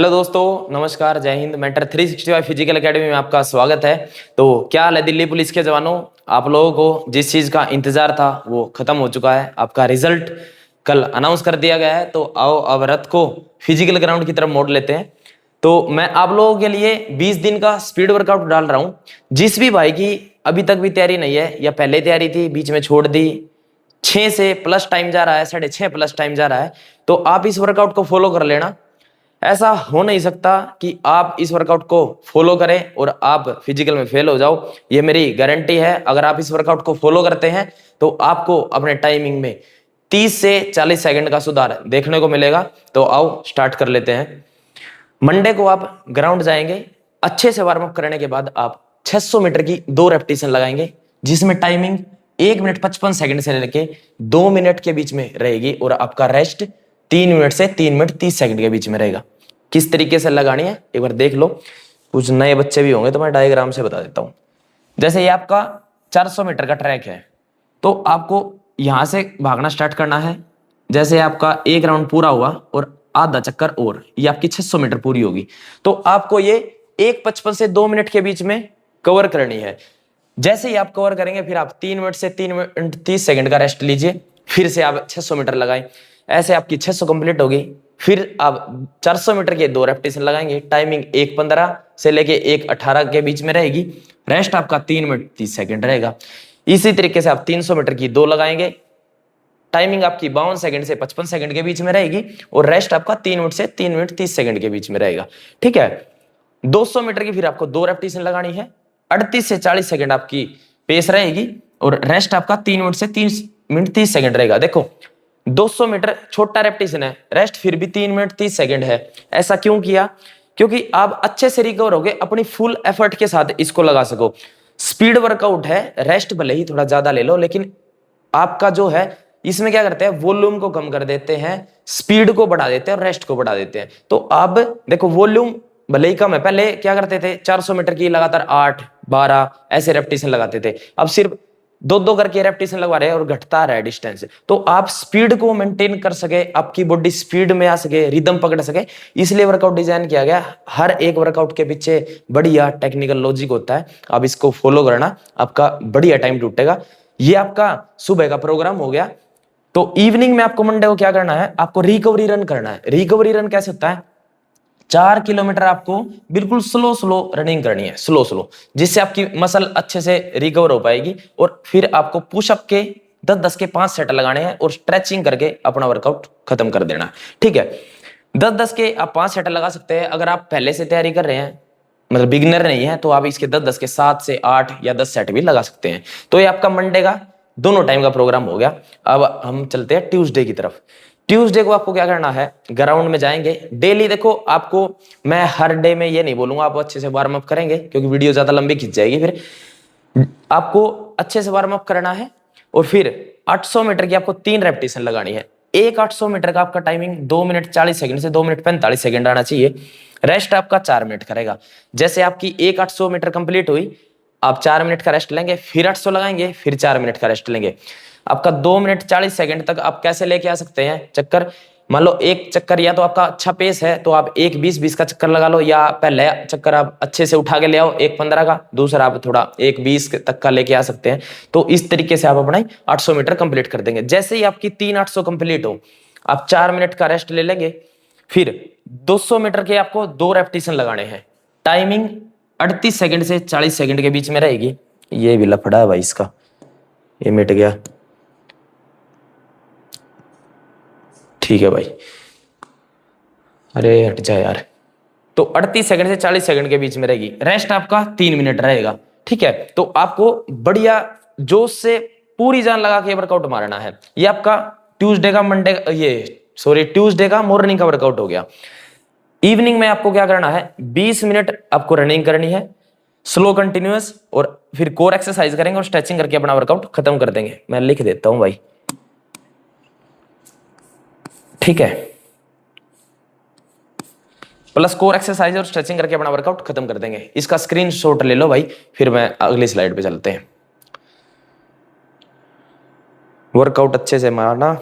Hello दोस्तों, नमस्कार, जय हिंद। मेंटर 365 फिजिकल एकेडमी में आपका स्वागत है। तो क्या हाल है दिल्ली पुलिस के जवानों? आप लोगों को जिस चीज का इंतजार था वो खत्म हो चुका है। आपका रिजल्ट कल अनाउंस कर दिया गया है। तो आओ अब रथ को फिजिकल ग्राउंड की तरफ मोड़ लेते हैं। तो मैं आप लोगों के लिए 20 दिन का स्पीड वर्कआउट डाल रहा हूँ। जिस भी भाई की अभी तक भी तैयारी नहीं है या पहले तैयारी थी बीच में छोड़ दी, 6 से प्लस टाइम जा रहा है, 6.5 प्लस टाइम जा रहा है, तो आप इस वर्कआउट को फॉलो कर लेना। ऐसा हो नहीं सकता कि आप इस वर्कआउट को फॉलो करें और आप फिजिकल में फेल हो जाओ। ये मेरी गारंटी है। अगर आप इस वर्कआउट को फॉलो करते हैं तो आपको अपने टाइमिंग में 30 से 40 सेकंड का सुधार देखने को मिलेगा। तो आओ स्टार्ट कर लेते हैं। मंडे को आप ग्राउंड जाएंगे। अच्छे से वार्म अप करने के बाद आप 600 मीटर की 2 रेपिटेशन लगाएंगे, जिसमें टाइमिंग 1 मिनट 55 सेकंड से लेके 2 मिनट के बीच में रहेगी और आपका रेस्ट 3 मिनट से 3 मिनट 30 सेकंड के बीच में रहेगा। किस तरीके से लगानी है एक बार देख लो। कुछ नए बच्चे भी होंगे तो मैं डायग्राम से बता देता हूं। जैसे ये आपका 400 मीटर का ट्रैक है, तो आपको यहां से भागना स्टार्ट करना है। जैसे आपका एक राउंड पूरा हुआ और आधा चक्कर और ये आपकी 600 मीटर पूरी होगी, तो आपको ये 1:55 से 2 मिनट के बीच में कवर करनी है। जैसे ही आप कवर करेंगे फिर आप 3 मिनट से 3 मिनट 30 सेकंड का रेस्ट लीजिए, फिर से आप 600 मीटर लगाएं। ऐसे आपकी 600 कंप्लीट होगी। फिर आप 400 मीटर के 2 रेपिटेशन लगाएंगे। टाइमिंग 1:15 से लेके 1:18 के बीच में रहेगी। रेस्ट आपका 3 मिनट 30 सेकंड रहेगा। इसी तरीके से आप 300 मीटर की 2 लगाएंगे। टाइमिंग आपकी 52 सेकंड से 55 सेकंड के बीच में रहेगी और रेस्ट आपका 3 मिनट से 3 मिनट 30 सेकंड के बीच में रहेगा। ठीक है। 200 मीटर की फिर आपको 2 रेपिटेशन लगानी है। 38 से 40 सेकंड आपकी पेस रहेगी और रेस्ट आपका 3 मिनट से 3 मिनट 30 सेकंड रहेगा। देखो 200 मीटर छोटा रेपिटेशन है, रेस्ट फिर भी 3 मिनट 30 सेकंड है। ऐसा क्यों किया? क्योंकि आप अच्छे से रिकवर होगे, अपनी फुल एफर्ट के साथ इसको लगा सको। स्पीड वर्कआउट है, रेस्ट भले ही थोड़ा ज्यादा ले लो, लेकिन आपका जो है इसमें क्या करते हैं, वॉल्यूम को कम कर देते हैं, स्पीड को बढ़ा देते हैं और रेस्ट को बढ़ा देते हैं। तो अब देखो वॉल्यूम भले ही कम है। पहले क्या करते थे, 400 मीटर की लगातार 8 12 ऐसे रेपिटेशन लगाते थे। अब सिर्फ 2-2 करके रेपिटेशन लगवा रहे हैं और घटता रहा है डिस्टेंस। तो आप स्पीड को मेंटेन कर सके, आपकी बॉडी स्पीड में आ सके, रिदम पकड़ सके, इसलिए वर्कआउट डिजाइन किया गया। हर एक वर्कआउट के पीछे बढ़िया टेक्निकल लॉजिक होता है। आप इसको फॉलो करना, आपका बढ़िया टाइम टूटेगा। ये आपका सुबह का प्रोग्राम हो गया। तो इवनिंग में आपको मंडे को क्या करना है, आपको रिकवरी रन करना है। रिकवरी रन कैसे होता है, 4 किलोमीटर आपको बिल्कुल स्लो स्लो रनिंग करनी है, स्लो स्लो, जिससे आपकी मसल अच्छे से रिकवर हो पाएगी। और फिर आपको पुशअप के 10-10 के 5 सेट लगाने हैं और स्ट्रेचिंग करके अपना वर्कआउट खत्म कर देना है। ठीक है। 10-10 के आप 5 सेट लगा सकते हैं। अगर आप पहले से तैयारी कर रहे हैं, मतलब बिगिनर नहीं है, तो आप इसके 10-10 के 7 से 8 या 10 सेट भी लगा सकते हैं। तो ये आपका मंडे का दोनों टाइम का प्रोग्राम हो गया। अब हम चलते हैं ट्यूसडे की तरफ। ट्यूसडे को आपको क्या करना है, ग्राउंड में जाएंगे डेली। देखो आपको मैं हर डे में ये नहीं बोलूंगा आप अच्छे से वार्म अप करेंगे, क्योंकि वीडियो ज्यादा लंबी खिंच जाएगी। फिर आपको अच्छे से वार्म अप करना है और फिर 800 मीटर की आपको 3 रेपिटेशन लगानी है। एक 800 मीटर का आपका टाइमिंग 2 मिनट 40 सेकंड से 2 मिनट 45 सेकंड आना चाहिए। रेस्ट आपका 4 मिनट करेगा। जैसे आपकी एक 800 मीटर कंप्लीट हुई, आप 4 मिनट का रेस्ट लेंगे, फिर 800 लगाएंगे, फिर 4 मिनट का रेस्ट लेंगे। आपका 2 मिनट 40 सेकंड तक आप कैसे लेके आ सकते हैं चक्कर। मान लो एक चक्कर या तो आपका अच्छा पेस है तो आप 1:20 का चक्कर लगा लो, या पहले चक्कर आप अच्छे से उठा के ले आओ 1:15 का, दूसरा आप थोड़ा 1:20 तक का लेके आ सकते हैं। तो इस तरीके से आप अपना 800 मीटर कंप्लीट कर देंगे। जैसे ही आपकी 3 800 कंप्लीट हो, आप 4 मिनट का रेस्ट ले लेंगे। फिर 200 मीटर के आपको 2 रेपिटेशन लगाने हैं। टाइमिंग 38 सेकंड से 40 सेकंड के बीच में रहेगी। ये भी लफड़ा है भाई इसका, ये मिट गया। ठीक है भाई, अरे हट जा यार। तो 38 सेकंड से 40 सेकंड के बीच में रहेगी। रेस्ट आपका 3 मिनट रहेगा। ठीक है। तो आपको बढ़िया जोश से पूरी जान लगा के वर्कआउट मारना है। ये आपका ट्यूसडे का ट्यूसडे का मॉर्निंग का वर्कआउट हो गया। इवनिंग में आपको क्या करना है, 20 मिनट आपको रनिंग करनी है, स्लो कंटिन्यूअस, और फिर कोर एक्सरसाइज करेंगे और स्ट्रेचिंग करके अपना वर्कआउट खत्म कर देंगे। मैं लिख देता हूं भाई। ठीक है। प्लस कोर एक्सरसाइज और स्ट्रेचिंग करके अपना वर्कआउट खत्म कर देंगे। इसका स्क्रीनशॉट ले लो भाई, फिर मैं अगली स्लाइड पे चलते हैं। वर्कआउट अच्छे से मारना,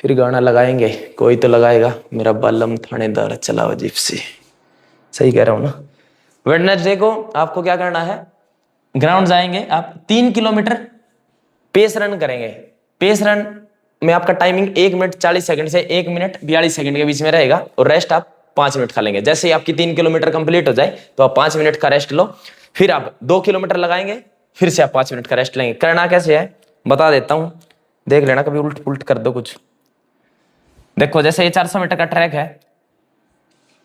फिर गाना लगाएंगे, कोई तो लगाएगा, मेरा बालम थानेदार चलाओ जिप्सी। सही कह रहा हूं ना। वेडनेसडे को आपको क्या करना है, ग्राउंड जाएंगे आप, 3 किलोमीटर पेस रन करेंगे। पेस रन में आपका टाइमिंग 1 मिनट 40 सेकंड से 1 मिनट 42 सेकंड के बीच में रहेगा, और रेस्ट आप 5 मिनट खा लेंगे। जैसे ही आपकी 3 किलोमीटर कंप्लीट हो जाए तो आप 5 मिनट का रेस्ट लो, फिर आप 2 किलोमीटर लगाएंगे, फिर से आप 5 मिनट का रेस्ट लेंगे। करना कैसे है बता देता हूं, देख लेना, कभी उल्ट पुल्ट कर दो कुछ। देखो जैसे ये 400 मीटर का ट्रैक है,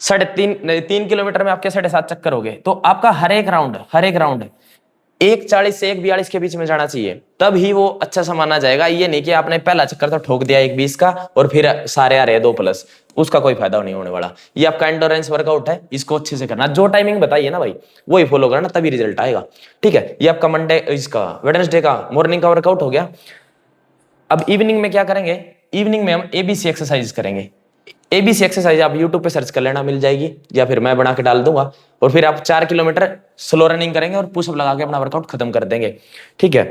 3.5 किलोमीटर में आपके 7.5 चक्कर हो गए, तो आपका हर एक राउंड 1:40 से 1:42 के बीच में जाना चाहिए, तब ही वो अच्छा सा माना जाएगा। ये नहीं कि आपने पहला चक्कर तो ठोक दिया 1:20 का और फिर सारे आ रहे हैं 2+, उसका कोई फायदा नहीं होने वाला। ये आपका एंडोरेंस वर्कआउट है, इसको अच्छे से करना, जो टाइमिंग बताइए ना भाई वही फॉलो करना, तभी रिजल्ट आएगा। ठीक है, ये आपका वेडनेसडे का मॉर्निंग का वर्कआउट हो गया। अब इवनिंग में क्या करेंगे, इवनिंग में हम एबीसी एक्सरसाइज करेंगे। एबीसी एक्सरसाइज आप यूट्यूब पे सर्च कर लेना, मिल जाएगी, या फिर मैं बना के डाल दूंगा। और फिर आप 4 किलोमीटर स्लो रनिंग करेंगे और पुशअप लगा के अपना वर्कआउट खत्म कर देंगे। ठीक है,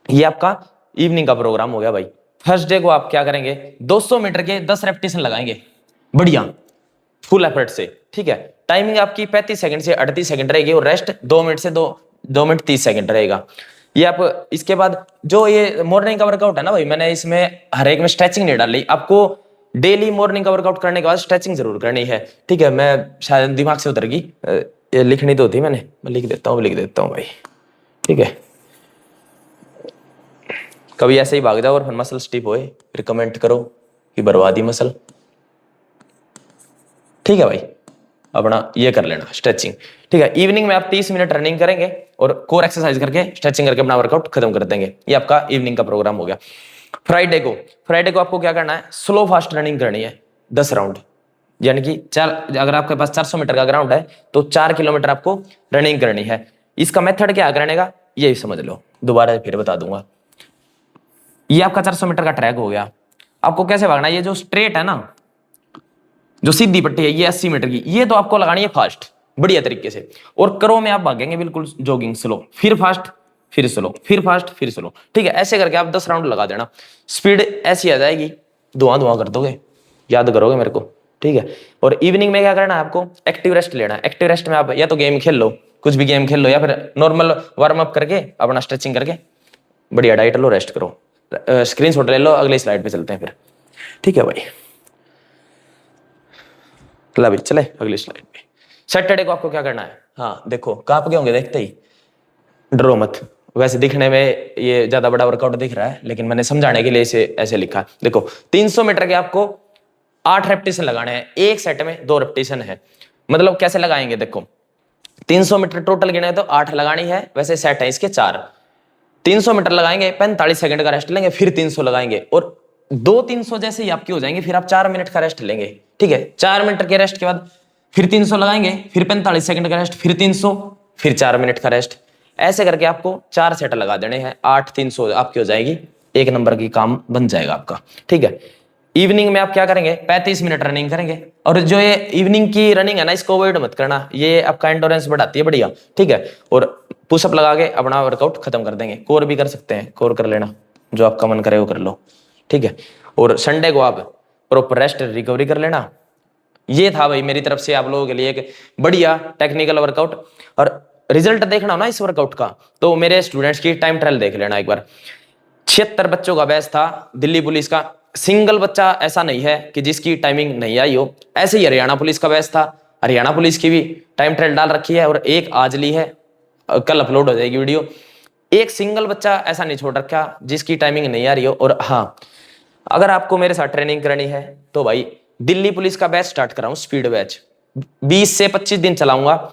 ये आपका इवनिंग का प्रोग्राम हो गया भाई। फर्स्ट डे को आप क्या करेंगे, 200 मीटर के 10 रेपिटेशन लगाएंगे, बढ़िया फुल एफर्ट से। ठीक है, टाइमिंग आपकी 35 सेकंड से 38 सेकंड रहेगी, और रेस्ट 2 मिनट से 2 मिनट 30 सेकंड रहेगा। ये आप इसके बाद जो ये मॉर्निंग का वर्कआउट है ना भाई, मैंने इसमें हर एक में स्ट्रेचिंग नहीं डाली। आपको डेली मॉर्निंग का वर्कआउट करने के बाद स्ट्रेचिंग जरूर करनी है। ठीक है, मैं शायद दिमाग से उतर गई, लिखनी तो थी मैंने, मैं लिख देता हूँ भाई। ठीक है, कभी ऐसे ही भाग जाओ और फिर मसल स्टिफ होए, फिर कमेंट करो कि बर्बादी मसल। ठीक है भाई, अपना ये कर लेना स्ट्रेचिंग। ठीक है, इवनिंग में आप 30 मिनट रनिंग करेंगे और कोर एक्सरसाइज करके स्ट्रेचिंग करके अपना वर्कआउट खत्म कर देंगे। ये आपका इवनिंग का प्रोग्राम हो गया। फ्राइडे को आपको क्या करना है, स्लो फास्ट रनिंग करनी है 10 राउंड, यानी कि अगर आपके पास 400 मीटर का ग्राउंड है तो 4 किलोमीटर आपको रनिंग करनी है। इसका मेथड क्या करने का ये समझ लो, दोबारा फिर बता दूंगा। ये आपका 400 मीटर का ट्रैक हो गया, आपको कैसे भागना है, ये जो स्ट्रेट है ना, जो सीधी पट्टी है ये 80 मीटर की, ये तो आपको लगानी है फास्ट बढ़िया तरीके से, और करो में आप भागेंगे बिल्कुल जॉगिंग स्लो, फिर फास्ट फिर स्लो, फिर फास्ट फिर स्लो। ठीक है, ऐसे करके आप 10 राउंड लगा देना, स्पीड ऐसी आ जाएगी, धुआं कर दोगे, याद करोगे मेरे को। ठीक है, और इवनिंग में क्या करना है, आपको एक्टिव रेस्ट लेना है। एक्टिव रेस्ट में आप या तो गेम खेल लो, कुछ भी गेम खेल लो, या फिर नॉर्मल वार्म अप करके अपना स्ट्रेचिंग करके बढ़िया डाइट लो, रेस्ट करो। स्क्रीनशॉट ले लो, अगली स्लाइड पे चलते हैं फिर। ठीक है भाई, चले अगली स्लाइड पे। सैटरडे को आपको क्या करना है, हाँ देखो कांप गए होंगे देखते ही, डरो मत। वैसे दिखने में ये ज्यादा बड़ा वर्कआउट दिख रहा है, लेकिन मैंने समझाने के लिए इसे ऐसे लिखा है। देखो 300 मीटर के आपको 8 रेपिटेशन लगाने हैं, एक सेट में 2 रेपिटेशन है। मतलब कैसे लगाएंगे, देखो 300 मीटर टोटल गिने तो 8 लगानी है, वैसे सेट है इसके 4। 300 मीटर लगाएंगे, 45 सेकंड का रेस्ट लेंगे, फिर 300 लगाएंगे, और 2-300 जैसे ही आपकी हो जाएंगे फिर आप 4 मिनट का रेस्ट लेंगे। ठीक है, 4 मिनट के रेस्ट के बाद फिर 300 लगाएंगे, फिर 45 सेकंड का रेस्ट, फिर 300, फिर 4 मिनट का रेस्ट। ऐसे करके आपको 4 सेट लगा देने हैं, 8-300 आपकी हो जाएगी, 1 नंबर की काम बन जाएगा आपका। ठीक है, इवनिंग में आप क्या करेंगे, 35 मिनट रनिंग करेंगे, और जो ये इवनिंग की रनिंग है ना, इसको अवॉइड मत करना, ये आपका एंडोरेंस बढ़ाती है बढ़िया। ठीक है, और पुशअप लगा के अपना वर्कआउट खत्म कर देंगे। कोर भी कर सकते हैं, कोर कर लेना, जो आपका मन करे वो कर लो। ठीक है, और संडे को आप प्रॉपर रेस्ट रिकवरी कर लेना। ये था भाई मेरी तरफ से आप लोगों के लिए एक बढ़िया टेक्निकल वर्कआउट। और रिजल्ट देखना हो ना इस वर्कआउट का, तो मेरे स्टूडेंट्स की टाइम ट्रायल देख लेना एक बार। 76 बच्चों का बैच था दिल्ली पुलिस का, सिंगल बच्चा ऐसा नहीं है कि जिसकी टाइमिंग नहीं आई हो। ऐसे ही हरियाणा पुलिस का बैच था, हरियाणा पुलिस की भी टाइम ट्रायल डाल रखी है, और एक आज ली है, कल अपलोड हो जाएगी वीडियो। एक सिंगल बच्चा ऐसा नहीं छोड़ रखा जिसकी टाइमिंग नहीं आ रही हो। और हाँ, अगर आपको मेरे साथ ट्रेनिंग करनी है तो भाई दिल्ली पुलिस का बैच स्टार्ट कराऊं, स्पीड बैच 20 से 25 दिन चलाऊंगा,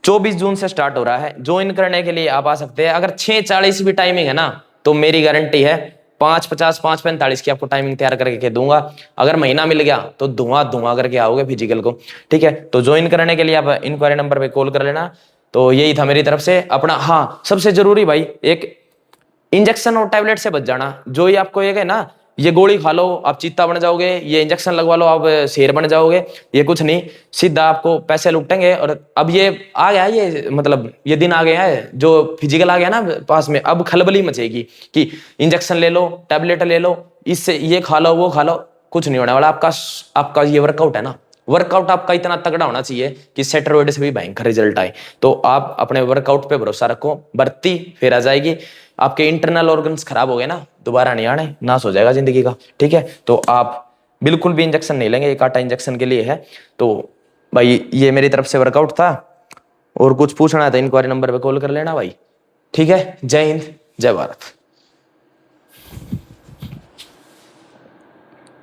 24 जून से स्टार्ट हो रहा है। ज्वाइन करने के लिए आप आ सकते हैं। अगर 6:40 भी टाइमिंग है ना, तो मेरी गारंटी है 5:50 5:45 की आपको टाइमिंग तैयार करके दूंगा। अगर महीना मिल गया तो धुआं करके आओगे फिजिकल को। ठीक है, तो ज्वाइन करने के लिए आप इंक्वायरी नंबर पे कॉल कर लेना। तो यही था मेरी तरफ से अपना। हाँ, सबसे जरूरी भाई एक इंजेक्शन और टैबलेट से बच जाना। जो ये आपको ये है ना ये गोली खा लो आप चीता बन जाओगे, ये इंजेक्शन लगवा लो आप शेर बन जाओगे, ये कुछ नहीं, सीधा आपको पैसे लुटेंगे। और अब ये आ गया है, ये मतलब ये दिन आ गया है जो फिजिकल आ गया ना पास में, अब खलबली मचेगी कि इंजेक्शन ले लो, टैबलेट ले लो, इससे ये खा लो वो खा लो, कुछ नहीं होने वाला। आपका ये वर्कआउट है ना, वर्कआउट आपका इतना तगड़ा होना चाहिए कि स्टेरॉइड से भी भयंकर रिजल्ट आए। तो आप अपने वर्कआउट पे भरोसा रखो, भर्ती फिर आ जाएगी। आपके इंटरनल ऑर्गन्स खराब हो गए ना, दोबारा नहीं आने, नाश हो जाएगा जिंदगी का, ठीक है। तो आप बिल्कुल भी इंजेक्शन नहीं लेंगे, एक आटा इंजेक्शन के लिए है। तो भाई ये मेरी तरफ से वर्कआउट था, और कुछ पूछना है तो इंक्वायरी नंबर पे कॉल कर लेना भाई, ठीक है। जय हिंद, जय भारत।